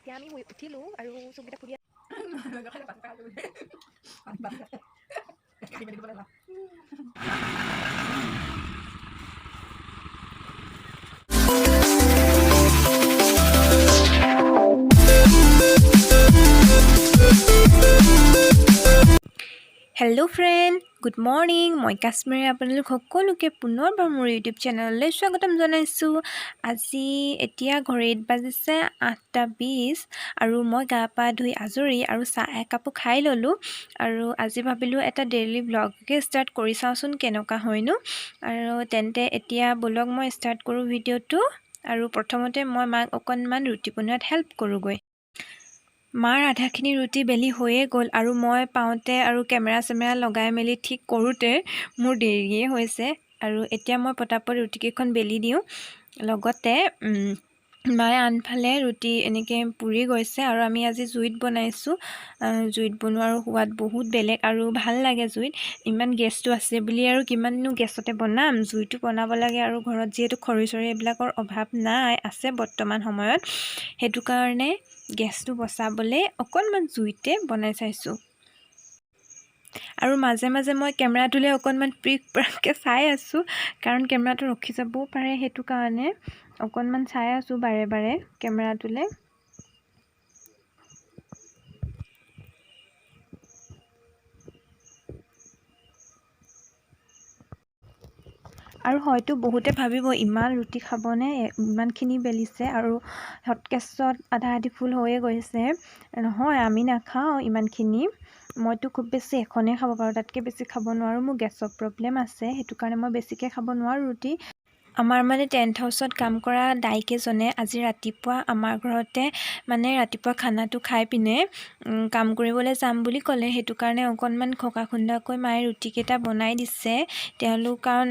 এতিয়া আমি শুই উঠিলোঁ আৰু চকুকেইটা ফুলি হেল্ল' ফ্ৰেণ্ড, গুড মৰ্ণিং। মই কাশ্মীৰে আপোনালোক সকলোকে পুনৰবাৰ মোৰ ইউটিউব চেনেললৈ স্বাগতম জনাইছোঁ। আজি এতিয়া ঘড়ীত বাজিছে 8:20 আৰু মই গা পা ধুই আজৰি আৰু চাহ একাপো খাই ল'লোঁ। আৰু আজি ভাবিলোঁ এটা ডেইলি ব্লগকে ষ্টাৰ্ট কৰি চাওঁচোন কেনেকুৱা হয়নো। আৰু তেন্তে এতিয়া ব্লগ মই ষ্টাৰ্ট কৰোঁ ভিডিঅ'টো। আৰু প্ৰথমতে মই মাক অকণমান ৰুটি বনোৱাত হেল্প কৰোঁগৈ। মাৰ আধাখিনি ৰুটি বেলি হৈয়ে গ'ল আৰু মই পাওঁতে আৰু কেমেৰা লগাই মেলি ঠিক কৰোঁতে মোৰ দেৰিয়ে হৈছে। আৰু এতিয়া মই পটাপট ৰুটিকেইখন বেলি দিওঁ। লগতে মায়ে আনফালে ৰুটি এনেকৈ পুৰি গৈছে আৰু আমি আজি জুইত বনাইছোঁ। জুইত বনোৱাৰ সোৱাদ বহুত বেলেগ আৰু ভাল লাগে জুইত। ইমান গেছটো আছে বুলি আৰু কিমাননো গেছতে বনাম, জুইটো বনাব লাগে। আৰু ঘৰত যিহেতু খৰি চৰি এইবিলাকৰ অভাৱ নাই, আছে বৰ্তমান সময়ত, সেইটো কাৰণে গেছটো বচাবলৈ অকণমান জুইতে বনাই চাইছোঁ। আৰু মাজে মাজে মই কেমেৰাটোলৈ অকণমান পিক চাই আছোঁ, কাৰণ কেমেৰাটো ৰখি যাবও পাৰে, সেইটো কাৰণে অকণমান চাই আছোঁ বাৰে বাৰে কেমেৰাটোলৈ। আৰু হয়তো বহুতে ভাবিব ইমান ৰুটি খাবনে, ইমানখিনি বেলিছে আৰু হটকেছত আধা আধি ফুল হৈয়ে গৈছে। নহয়, আমি নাখাওঁ ইমানখিনি। মইতো খুব বেছি এখনেই খাব পাৰোঁ, তাতকৈ বেছি খাব নোৱাৰোঁ। মোৰ গেছৰ প্ৰব্লেম আছে, সেইটো কাৰণে মই বেছিকৈ খাব নোৱাৰোঁ ৰুটি। আমাৰ মানে টেণ্ট হাউচত কাম কৰা দাইকেইজনে আজি ৰাতিপুৱা আমাৰ ঘৰতে মানে ৰাতিপুৱা খানাটো খাই পিনে কাম কৰিবলৈ যাম বুলি ক'লে। সেইটো কাৰণে অকণমান খকা খুন্দাকৈ মায়ে ৰুটিকেইটা বনাই দিছে। তেওঁলোক কাৰণ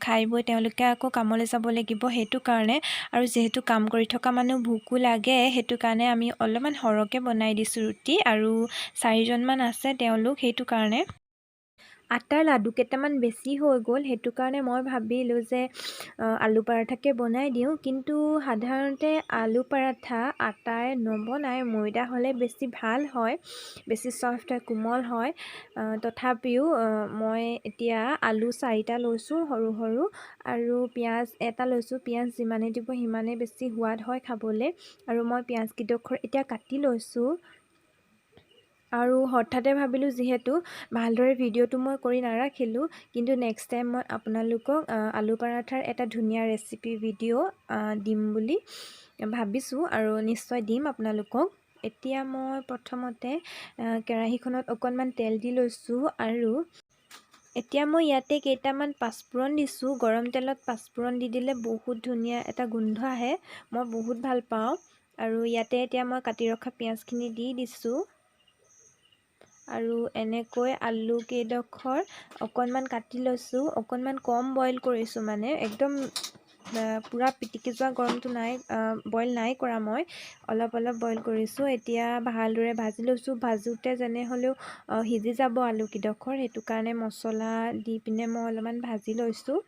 খাই বৈ তেওঁলোকে আকৌ কামলৈ যাব লাগিব, সেইটো কাৰণে। আৰু যিহেতু কাম কৰি থকা মানুহ ভোকো লাগে, সেইটো কাৰণে আমি অলপমান সৰহকৈ বনাই দিছোঁ ৰুটি। আৰু 4জনমান আছে তেওঁলোক, সেইটো কাৰণে। আটাৰ লাডু কেইটামান বেছি হৈ গ'ল, সেইটো কাৰণে মই ভাবিলোঁ যে আলু পৰাঠাকে বনাই দিওঁ। কিন্তু সাধাৰণতে আলু পৰাঠা আটাৰে নবনাই, ময়দা হ'লে বেছি ভাল হয়, বেছি ছফ্ট হয়, কোমল হয়। তথাপিও মই এতিয়া আলু 4টা লৈছোঁ সৰু সৰু, আৰু পিঁয়াজ এটা লৈছোঁ। পিঁয়াজ যিমানেই দিব সিমানেই বেছি সোৱাদ হয় খাবলৈ। আৰু মই পিঁয়াজকেইডোখৰ এতিয়া কাটি লৈছোঁ। আৰু হঠাতে ভাবিলোঁ, যিহেতু ভালদৰে ভিডিঅ'টো মই কৰি নাৰাখিলোঁ, কিন্তু নেক্সট টাইম মই আপোনালোকক আলু পৰাঠাৰ এটা ধুনীয়া ৰেচিপি ভিডিঅ' দিম বুলি ভাবিছোঁ, আৰু নিশ্চয় দিম আপোনালোকক। এতিয়া মই প্ৰথমতে কেৰাহীখনত অকণমান তেল দি লৈছোঁ। আৰু এতিয়া মই ইয়াতে কেইটামান পাঁচফোৰণ দিছোঁ। গৰম তেলত পাঁচফোৰণ দি দিলে বহুত ধুনীয়া এটা গোন্ধ আহে, মই বহুত ভাল পাওঁ। আৰু ইয়াতে এতিয়া মই কাটি ৰখা পিঁয়াজখিনি দি দিছোঁ। আৰু এনেকৈ আলু কেইডোখৰ অকণমান কাটি লৈছোঁ। অকণমান কম বইল কৰিছোঁ, মানে একদম পূৰা পিটিকি যোৱা গৰমটো নাই, বইল নাই কৰা, মই অলপ অলপ বইল কৰিছোঁ। এতিয়া ভালদৰে ভাজি লৈছোঁ। ভাজোঁতে যেনে হ'লেও সিজি যাব আলুকেইডোখৰ, সেইটো কাৰণে মছলা দি পিনে মই অলপমান ভাজি লৈছোঁ।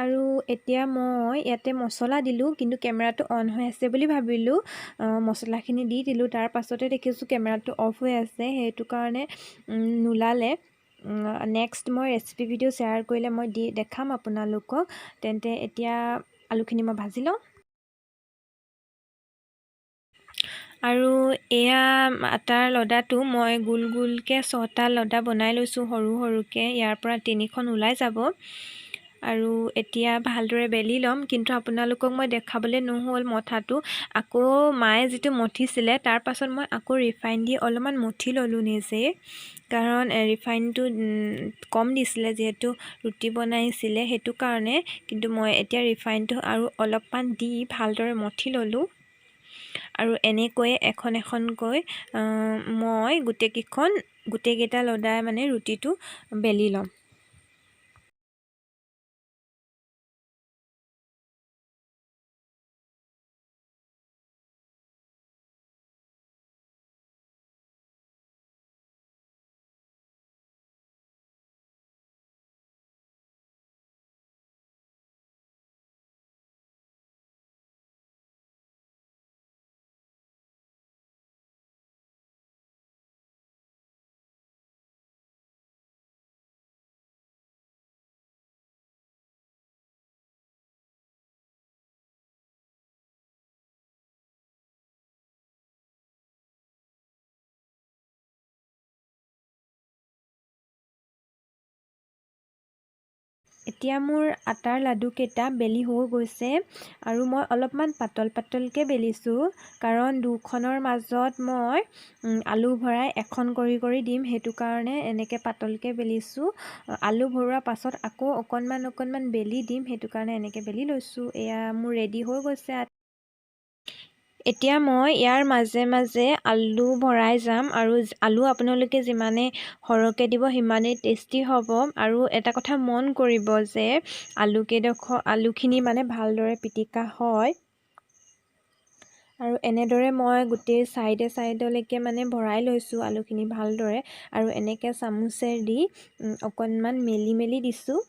আৰু এতিয়া মই ইয়াতে মছলা দিলোঁ, কিন্তু কেমেৰাটো অন হৈ আছে বুলি ভাবিলোঁ মছলাখিনি দি দিলোঁ। তাৰ পাছতে দেখিছোঁ কেমেৰাটো অফ হৈ আছে, সেইটো কাৰণে নোলালে। নেক্সট মই ৰেচিপি ভিডিঅ' শ্বেয়াৰ কৰিলে মই দেখাম আপোনালোকক। তেন্তে এতিয়া আলুখিনি মই ভাজি লওঁ। আৰু এয়া আটাৰ লদাটো মই গোল গোলকৈ 6টা লদা বনাই লৈছোঁ, সৰু সৰুকৈ। ইয়াৰ পৰা 3খন ওলাই যাব। আৰু এতিয়া ভালদৰে বেলি ল'ম, কিন্তু আপোনালোকক মই দেখাবলৈ নহ'ল মঠাটো। আকৌ মায়ে যিটো মঠিছিলে, তাৰ পাছত মই আকৌ ৰিফাইন দি অলপমান মঠি ল'লোঁ নিজে, কাৰণ ৰিফাইনটো কম দিছিলে যিহেতু ৰুটি বনাইছিলে, সেইটো কাৰণে। কিন্তু মই এতিয়া ৰিফাইনটো আৰু অলপমান দি ভালদৰে মঠি ল'লোঁ। আৰু এনেকৈয়ে এখন এখনকৈ মই গোটেইকেইটা লদাই মানে ৰুটিটো বেলি ল'ম। এতিয়া মোৰ আটাৰ লাডুকেইটা বেলি হৈ গৈছে আৰু মই অলপমান পাতলকৈ বেলিছোঁ, কাৰণ দুখনৰ মাজত মই আলু ভৰাই এখন কৰি দিম, সেইটো কাৰণে এনেকৈ পাতলকৈ বেলিছোঁ। আলু ভৰোৱাৰ পাছত আকৌ অকণমান বেলি দিম, সেইটো কাৰণে এনেকৈ বেলি লৈছোঁ। এয়া মোৰ ৰেডি হৈ গৈছে। এতিয়া মই ইয়াৰ মাজে মাজে আলু ভৰাই যাম, আৰু আলু আপোনালোকে যিমানে সৰহকৈ দিব সিমানেই টেষ্টি হ'ব। আৰু এটা কথা মন কৰিব যে আলুখিনি মানে ভালদৰে পিটিকা হয়। আৰু এনেদৰে মই গোটেই চাইডলৈকে মানে ভৰাই লৈছোঁ আলুখিনি ভালদৰে, আৰু এনেকৈ চামুচেৰে দি অকণমান মেলি দিছোঁ।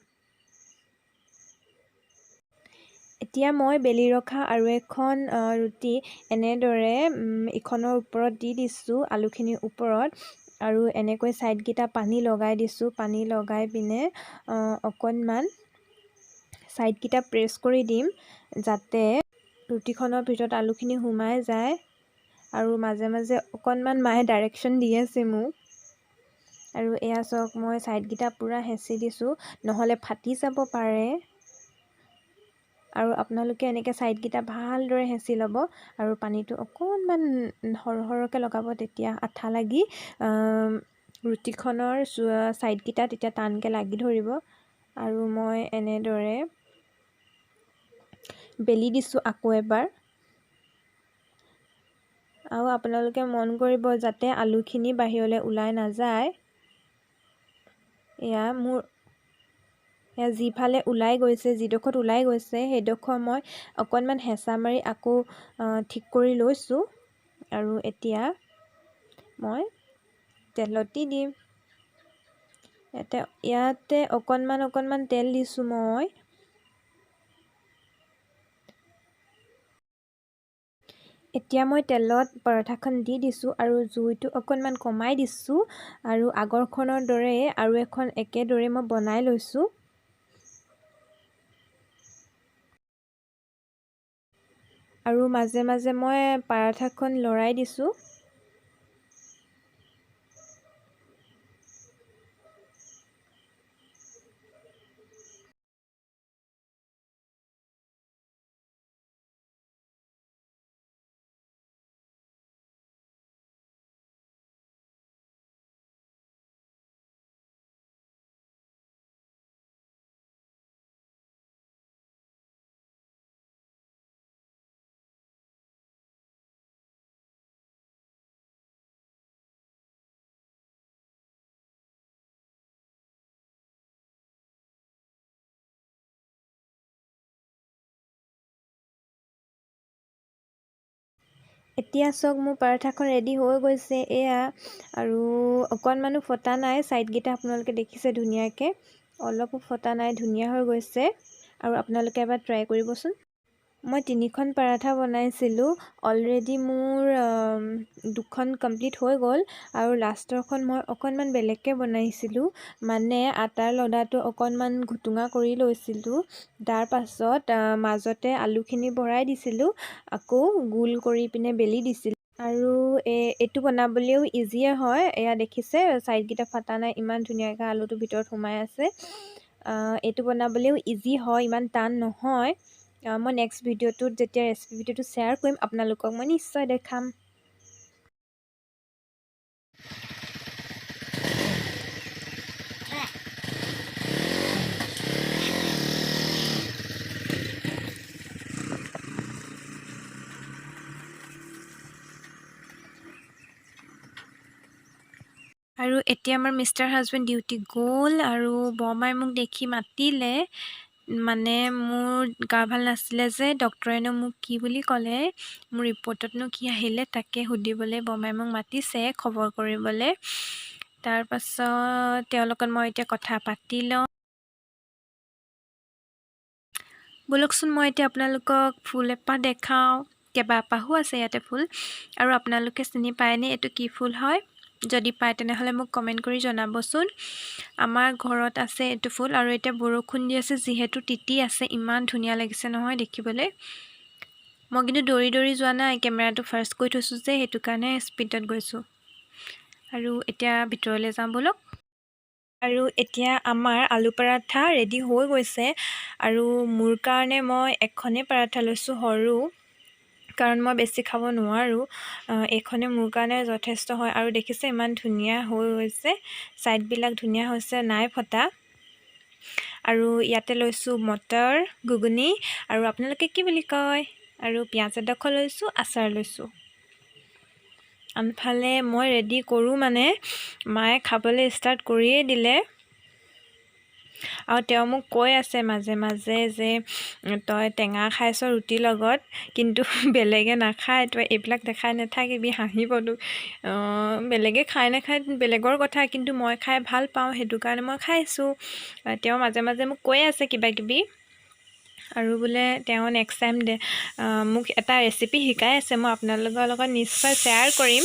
এতিয়া মই বেলি ৰখা আৰু এখন ৰুটি এনেদৰে ইখনৰ ওপৰত দি দিছোঁ আলুখিনিৰ ওপৰত, আৰু এনেকৈ ছাইডকেইটা পানী লগাই দিছোঁ। পানী লগাই পিনে অকণমান ছাইডকেইটা প্ৰেছ কৰি দিম, যাতে ৰুটিখনৰ ভিতৰত আলুখিনি সোমাই যায়। আৰু মাজে মাজে অকণমান মায়ে ডাইৰেকশ্যন দি আছে মোক। আৰু এয়া চাওক, মই ছাইডকেইটা পূৰা হেঁচি দিছোঁ, নহ'লে ফাটি যাব পাৰে। আৰু আপোনালোকে এনেকৈ ছাইডকেইটা ভালদৰে হেঁচি ল'ব, আৰু পানীটো অকণমান সৰহকৈ লগাব, তেতিয়া আঠা লাগি ৰুটিখনৰ ছাইডকেইটা তেতিয়া টানকৈ লাগি ধৰিব। আৰু মই এনেদৰে বেলি দিছোঁ আকৌ এবাৰ। আৰু আপোনালোকে মন কৰিব যাতে আলুখিনি বাহিৰলৈ ওলাই নাযায়। এয়া যিফালে ওলাই গৈছে, যিডোখৰত ওলাই গৈছে সেইডোখৰ মই অকণমান হেঁচা মাৰি আকৌ ঠিক কৰি লৈছোঁ। আৰু এতিয়া মই তেলত দি দিম। ইয়াতে অকণমান তেল দিছোঁ মই। এতিয়া মই তেলত পৰঠাখন দি দিছোঁ, আৰু জুইটো অকণমান কমাই দিছোঁ, আৰু আগৰখনৰ দৰে আৰু এখন একেদৰে মই বনাই লৈছোঁ। আৰু মাজে মাজে মই পৰঠাখন লৰাই দিছোঁ। এতিয়া চাওক, মোৰ পৰঠাখন ৰেডি হৈ গৈছে এয়া, আৰু অকণমানো ফটা নাই। ছাইডকেইটা আপোনালোকে দেখিছে ধুনীয়াকৈ, অলপো ফটা নাই, ধুনীয়া হৈ গৈছে। আৰু আপোনালোকে এবাৰ ট্ৰাই কৰিবচোন। মই 3খন পৰঠা বনাইছিলোঁ, অলৰেডি মোৰ 2খন কমপ্লিট হৈ গ'ল, আৰু লাষ্টৰখন মই অকণমান বেলেগকৈ বনাইছিলোঁ। মানে আটাৰ লডাটো অকণমান ঘুটুঙা কৰি লৈছিলোঁ, তাৰ পাছত মাজতে আলুখিনি ভৰাই দিছিলোঁ, আকৌ গোল কৰি পিনে বেলি দিছিলোঁ। আৰু এইটো বনাবলৈও ইজিয়ে হয়। এয়া দেখিছে ছাইডকেইটা ফটা নাই, ইমান ধুনীয়াকৈ আলুটো ভিতৰত সোমাই আছে। এইটো বনাবলৈও ইজি হয়, ইমান টান নহয়। মই নেক্সট ভিডিঅ'টোত যেতিয়া ৰেচিপি ভিডিঅ'টো শ্বেয়াৰ কৰিম, আপোনালোকক মই নিশ্চয় দেখাম। আৰু এতিয়া আমাৰ মিষ্টাৰ হাজবেণ্ড ডিউটি গ'ল, আৰু বৰমাই মোক দেখি মাতিলে। মানে মোৰ গা ভাল নাছিলে যে, ডক্টৰেনো মোক কি বুলি ক'লে, মোৰ ৰিপৰ্টতনো কি আহিলে তাকে সুধিবলৈ বৰমাই মোক মাতিছে, খবৰ কৰিবলৈ। তাৰপাছত তেওঁৰ লগত মই এতিয়া কথা পাতি লওঁ। ব'লকচোন, মই এতিয়া আপোনালোকক ফুল এপাহ দেখাওঁ। কেইবাপাহো আছে ইয়াতে ফুল, আৰু আপোনালোকে চিনি পায়নে এইটো কি ফুল হয়? যদি পায় তেনেহ'লে মোক কমেণ্ট কৰি জনাবচোন। আমাৰ ঘৰত আছে এইটো ফুল, আৰু এতিয়া বৰষুণ দি আছে যিহেতু তিতি আছে, ইমান ধুনীয়া লাগিছে নহয় দেখিবলৈ। মই কিন্তু দৌৰি যোৱা নাই, কেমেৰাটো ফাৰ্ষ্ট কৰি থৈছোঁ যে, সেইটো কাৰণে স্পীডত গৈছোঁ। আৰু এতিয়া ভিতৰলৈ যাওঁ ব'লক। আৰু এতিয়া আমাৰ আলু পৰাঠা ৰেডি হৈ গৈছে আৰু মোৰ কাৰণে মই এখনেই পৰাঠা লৈছোঁ সৰু, কাৰণ মই বেছি খাব নোৱাৰোঁ। এইখনে মোৰ কাৰণে যথেষ্ট হয় আৰু দেখিছে ইমান ধুনীয়া হৈ গৈছে, ছাইডবিলাক ধুনীয়া হৈছে, নাই ফটা। আৰু ইয়াতে লৈছোঁ মটৰ ঘুগুনি আৰু আপোনালোকে কি বুলি কয়, আৰু পিঁয়াজ এডোখৰ লৈছোঁ, আচাৰ লৈছোঁ। আনফালে মই ৰেডি কৰোঁ মানে মায়ে খাবলৈ ষ্টাৰ্ট কৰিয়ে দিলে। আৰু তেওঁ মোক কৈ আছে মাজে মাজে যে তই টেঙা খাইছ ৰুটিৰ লগত, কিন্তু বেলেগে নাখায়, তই এইবিলাক দেখাই নাথাকিবি, হাঁহিব তোক। বেলেগে খাই নাখায় বেলেগৰ কথা, কিন্তু মই খাই ভাল পাওঁ, সেইটো কাৰণে মই খাইছোঁ। তেওঁ মাজে মাজে মোক কৈ আছে কিবা কিবি, আৰু বোলে তেওঁ নেক্সট টাইম মোক এটা ৰেচিপি শিকাই আছে, মই আপোনালোকৰ লগত নিশ্চয় শ্বেয়াৰ কৰিম।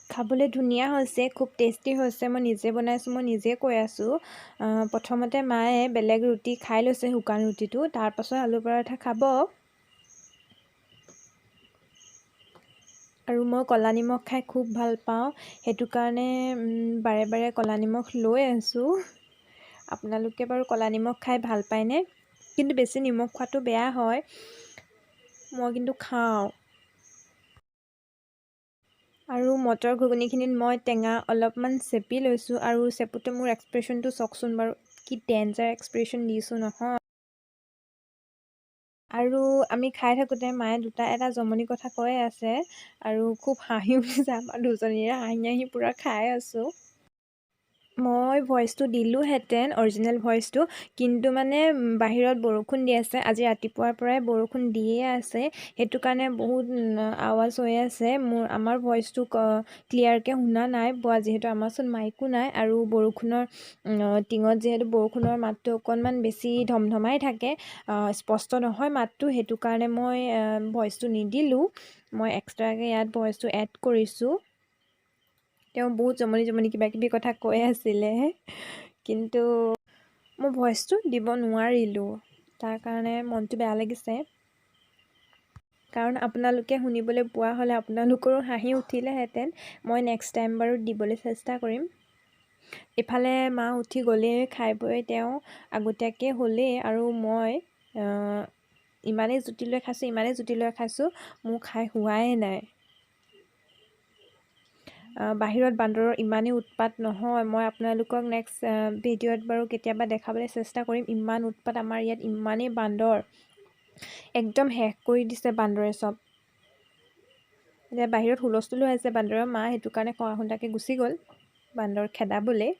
খাবলৈ ধুনীয়া হৈছে, খুব টেষ্টি হৈছে, মই নিজে বনাইছোঁ, মই নিজে কৈ আছোঁ। প্ৰথমতে মায়ে বেলেগ ৰুটি খাই লৈছে, শুকান ৰুটিটো, তাৰপাছত আলু পৰাঠা খাব। আৰু মই ক'লা নিমখ খাই খুব ভাল পাওঁ, সেইটো কাৰণে বাৰে বাৰে ক'লা নিমখ লৈ আছোঁ। আপোনালোকে বাৰু ক'লা নিমখ খাই ভাল পায়নে? কিন্তু বেছি নিমখ খোৱাটো বেয়া হয়, মই কিন্তু খাওঁ। আৰু মটৰ ঘুগুনিখিনিত মই টেঙা অলপমান চেপি লৈছোঁ, আৰু চেপোতে মোৰ এক্সপ্ৰেশ্যনটো চাওকচোন বাৰু, কি ডেঞ্জাৰ এক্সপ্ৰেশ্যন দিছোঁ নহয়। আৰু আমি খাই থাকোঁতে মায়ে এটা জমনি কথা কৈ আছে, আৰু খুব হাঁহি উঠিছে, আমাৰ দুজনীৰে হাঁহি হাঁহি পূৰা খাই আছোঁ। মই ভইচটো দিলোঁহেঁতেন, অৰিজিনেল ভইচটো, কিন্তু মানে বাহিৰত বৰষুণ দি আছে, আজি ৰাতিপুৱাৰ পৰাই বৰষুণ দিয়ে আছে, সেইটো কাৰণে বহুত আৱাজ হৈ আছে। আমাৰ ভইচটো ক্লিয়াৰকৈ শুনা নাই পোৱা, যিহেতু আমাৰ ওচৰত মাইকো নাই, আৰু বৰষুণৰ টিঙত যিহেতু বৰষুণৰ মাতটো অকণমান বেছি ধমধমাই থাকে, স্পষ্ট নহয় মাতটো, সেইটো কাৰণে মই ভইচটো নিদিলোঁ। মই এক্সট্ৰাকৈ ইয়াত ভইচটো এড কৰিছোঁ। তেওঁ বহুত জমনি জমনি কিবা কিবি কথা কৈ আছিলে, কিন্তু মই ভইচটো দিব নোৱাৰিলোঁ, তাৰ কাৰণে মনটো বেয়া লাগিছে। কাৰণ আপোনালোকে শুনিবলৈ পোৱা হ'লে আপোনালোকৰো হাঁহি উঠিলেহেঁতেন। মই নেক্সট টাইম বাৰু দিবলৈ চেষ্টা কৰিম। ইফালে মা উঠি গ'লেই, খাই বৈ তেওঁ আগতীয়াকৈ হ'লেই, আৰু মই ইমানেই জুতি লৈ খাইছোঁ, মোৰ খাই হোৱাই নাই। বাহিৰত বান্দৰৰ ইমানেই উৎপাত নহয়, মই আপোনালোকক নেক্সট ভিডিঅ'ত বাৰু কেতিয়াবা দেখাবলৈ চেষ্টা কৰিম। ইমান উৎপাত আমাৰ ইয়াত, ইমানেই বান্দৰ, একদম শেষ কৰি দিছে বান্দৰে চব। এতিয়া বাহিৰত হুলস্থুল হৈ আছে বান্দৰৰ, মা সেইটো কাৰণে খুন্দাকৈ গুচি গ'ল বান্দৰ খেদাবলৈ,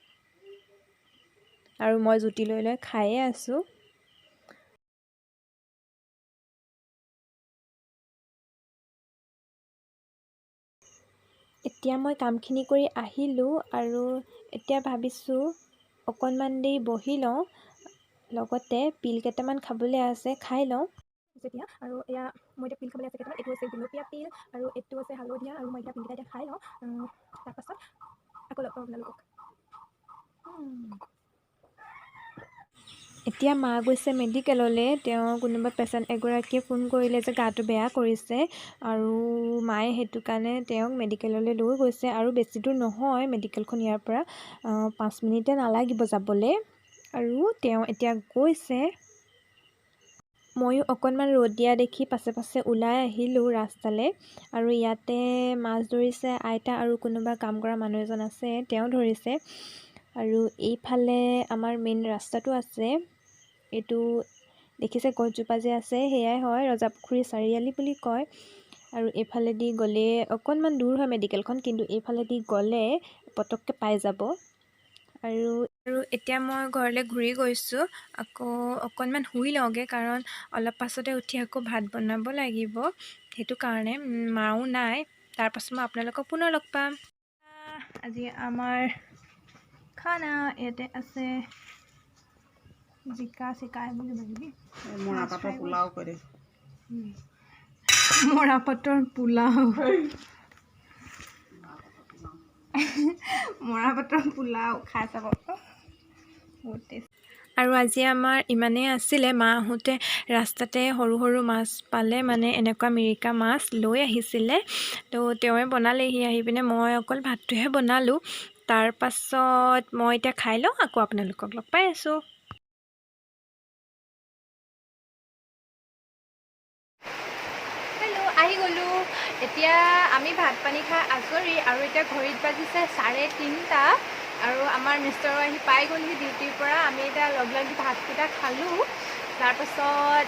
আৰু মই জুতি লৈ লৈ খায়ে আছোঁ। এতিয়া মই কামখিনি কৰি আহিলোঁ, আৰু এতিয়া ভাবিছোঁ অকণমান দেৰি বহি লওঁ, লগতে পিল কেইটামান খাবলৈ আছে, খাই লওঁ যেতিয়া। আৰু এয়া মই এতিয়া পিল খাবলৈ আছে কেইটামান, এইটো হৈছে গুলপীয়া পিল, আৰু এইটো হৈছে হালধীয়া, আৰু মই এতিয়া পিলকেইটা এতিয়া খাই লওঁ, তাৰপাছত আকৌ লগ পাম আপোনালোকক। এতিয়া মা গৈছে মেডিকেললৈ, তেওঁ কোনোবা পেচেণ্ট এগৰাকীয়ে ফোন কৰিলে যে গাটো বেয়া কৰিছে, আৰু মায়ে সেইটো কাৰণে তেওঁক মেডিকেললৈ লৈ গৈছে। আৰু বেছি দূৰ নহয় মেডিকেলখন ইয়াৰ পৰা, 5 মিনিটে নালাগিব যাবলৈ, আৰু তেওঁ এতিয়া গৈছে। ময়ো অকণমান ৰ'দ দিয়া দেখি পাছে পাছে ওলাই আহিলোঁ ৰাস্তালৈ, আৰু ইয়াতে মাছ ধৰিছে আইতা, আৰু কোনোবা কাম কৰা মানুহ এজন আছে, তেওঁ ধৰিছে। আৰু এইফালে আমাৰ মেইন ৰাস্তাটো আছে, এইটো দেখিছে গছজোপা যে আছে, সেয়াই হয় ৰজাপুখুৰী চাৰিআলি বুলি কয়। আৰু এইফালেদি গ'লে অকণমান দূৰ হয় মেডিকেলখন, কিন্তু এইফালেদি গ'লে পটককৈ পাই যাব। আৰু এতিয়া মই ঘৰলৈ ঘূৰি গৈছোঁ, আকৌ অকণমান শুই লওঁগৈ, কাৰণ অলপ পাছতে উঠি আকৌ ভাত বনাব লাগিব, সেইটো কাৰণে মাও নাই। তাৰপাছত মই আপোনালোকক পুনৰ লগ পাম। আজি আমাৰ খানা ইয়াতে আছে, জিকা চিকা মৰাপাটৰ পোলাও কৰে, মৰাপাটৰ পোলাও মৰাপাটৰ পোলাও খাই চাব, বহুত টেষ্ট। আৰু আজি আমাৰ ইমানেই আছিলে, মা আহোঁতে ৰাস্তাতে সৰু সৰু মাছ পালে, মানে এনেকুৱা মিৰিকা মাছ লৈ আহিছিলে, তো তেওঁৱে বনালেহি আহি পিনে, মই অকল ভাতটোহে বনালোঁ। তাৰ পাছত মই এতিয়া খাই লওঁ, আকৌ আপোনালোকক লগ পাই আছোঁ। হেল্ল', আহি গ'লোঁ। এতিয়া আমি ভাত পানী খাই আজৰি, আৰু এতিয়া ঘড়ীত বাজিছে 3:30 আৰু আমাৰ মিষ্টাৰো আহি পাই গ'লহি ডিউটিৰ পৰা। আমি এতিয়া লগ লাগি ভাতকেইটা খালোঁ। তাৰপাছত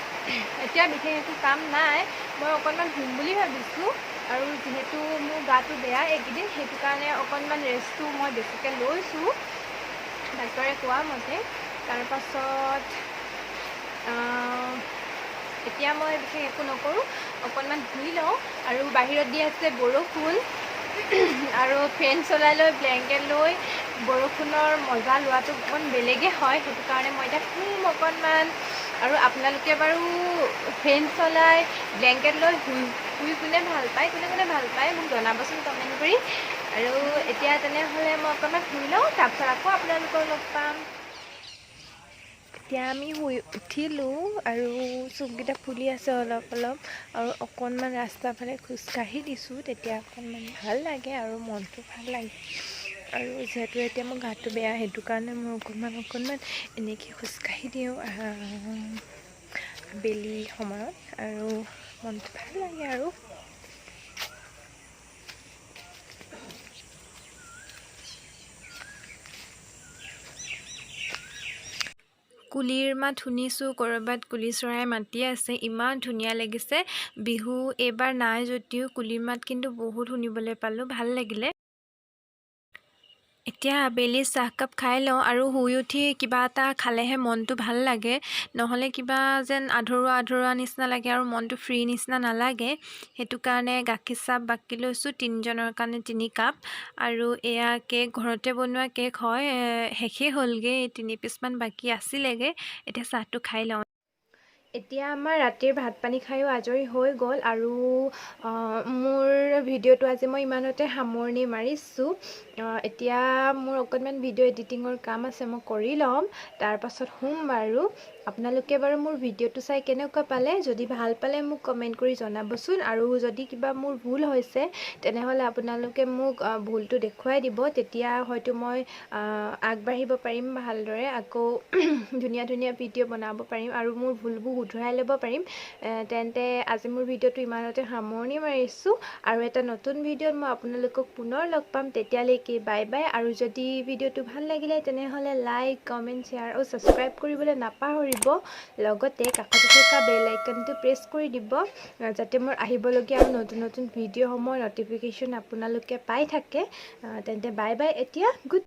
এতিয়া বিশেষ একো কাম নাই, মই অকণমান শুম বুলি ভাবিছোঁ। আৰু যিহেতু মোৰ গাটো বেয়া এইকেইদিন, সেইটো কাৰণে অকণমান ৰেষ্টটো মই বেছিকৈ লৈছোঁ ডাক্তৰে কোৱা মতে। তাৰপাছত এতিয়া মই বিশেষ একো নকৰোঁ, অকণমান শুই লওঁ। আৰু বাহিৰত দি আছে বৰষুণ, আৰু ফেন চলাই লৈ ব্লেংকেট লৈ বৰষুণৰ মজা লোৱাটো অকণ বেলেগেই হয়। সেইটো কাৰণে মই এতিয়া শুম অকণমান। আৰু আপোনালোকে বাৰু ফেন চলাই ব্লেংকেট লৈ শুই কোনে ভাল পায়, কোনে ভাল পায় মোক জনাবচোন কমেণ্ট কৰি। আৰু এতিয়া তেনেহ'লে মই অকণমান শুই লওঁ, তাৰপিছত আকৌ আপোনালোকক লগ পাম। এতিয়া আমি শুই উঠিলোঁ আৰু চকুকেইটা ফুলি আছে অলপ আৰু অকণমান ৰাস্তাৰ ফালে খোজকাঢ়ি দিছোঁ, তেতিয়া অকণমান ভাল লাগে আৰু মনটো ভাল লাগে। আৰু যিহেতু এতিয়া মোৰ গাটো বেয়া, সেইটো কাৰণে মই অকণমান এনেকৈ খোজকাঢ়ি দিওঁ আবেলি সময়ত, আৰু মনটো ভাল লাগে আৰু। কুলিৰ মাত শুনিছোঁ, ক'ৰবাত কুলি চৰাই মাতি আছে, ইমান ধুনীয়া লাগিছে। বিহু এইবাৰ নাই যদিও কুলিৰ মাত কিন্তু বহুত শুনিবলৈ পালোঁ, ভাল লাগিলে। এতিয়া আবেলি চাহকাপ খাই লওঁ, আৰু শুই উঠি কিবা এটা খালেহে মনটো ভাল লাগে, নহ'লে কিবা যেন আধৰুৱা নিচিনা লাগে আৰু মনটো ফ্ৰী নিচিনা নালাগে। সেইটো কাৰণে গাখীৰ চাহ বাকি লৈছোঁ, 3জনৰ কাৰণে 3 কাপ। আৰু এয়া কেক, ঘৰতে বনোৱা কেক হয়, শেষেই হ'লগৈ, 3 পিচমান বাকী আছিলেগৈ। এতিয়া চাহটো খাই লওঁ। এতিয়া আমাৰ ৰাতিৰ ভাত পানী খায়ো আজৰি হৈ গ'ল, আৰু মোৰ ভিডিঅ'টো আজি মই ইমানতে সামৰণি মাৰিছোঁ। এতিয়া মোৰ অকণমান ভিডিঅ' এডিটিঙৰ কাম আছে, মই কৰি ল'ম, তাৰপাছত শুম বাৰু। আপোনালোকে বাৰু মোৰ ভিডিঅ'টো চাই কেনেকুৱা পালে, যদি ভাল পালে মোক কমেণ্ট কৰি জনাবচোন। আৰু যদি কিবা মোৰ ভুল হৈছে তেনেহ'লে আপোনালোকে মোক ভুলটো দেখুৱাই দিব, তেতিয়া হয়তো মই আগবাঢ়িব পাৰিম ভালদৰে, আকৌ ধুনীয়া ভিডিঅ' বনাব পাৰিম আৰু মোৰ ভুলবোৰ শুধৰাই ল'ব পাৰিম। তেন্তে আজি মোৰ ভিডিঅ'টো ইমানতে সামৰণি মাৰিছোঁ, আৰু এটা নতুন ভিডিঅ'ত মই আপোনালোকক পুনৰ লগ পাম। তেতিয়ালৈকে বাই বাই। আৰু যদি ভিডিঅ'টো ভাল লাগিলে তেনেহ'লে লাইক, কমেণ্ট, শ্বেয়াৰ আৰু ছাবস্ক্ৰাইব কৰিবলৈ নাপাহৰিব। লগতে কাষতে থকা বেল আইকনটো প্ৰেছ কৰি দিব, যাতে মোৰ আহিবলগীয়া আৰু নতুন ভিডিঅ'সমূহৰ ন'টিফিকেশ্যন আপোনালোকে পাই থাকে। তেন্তে বাই বাই, এতিয়া গুড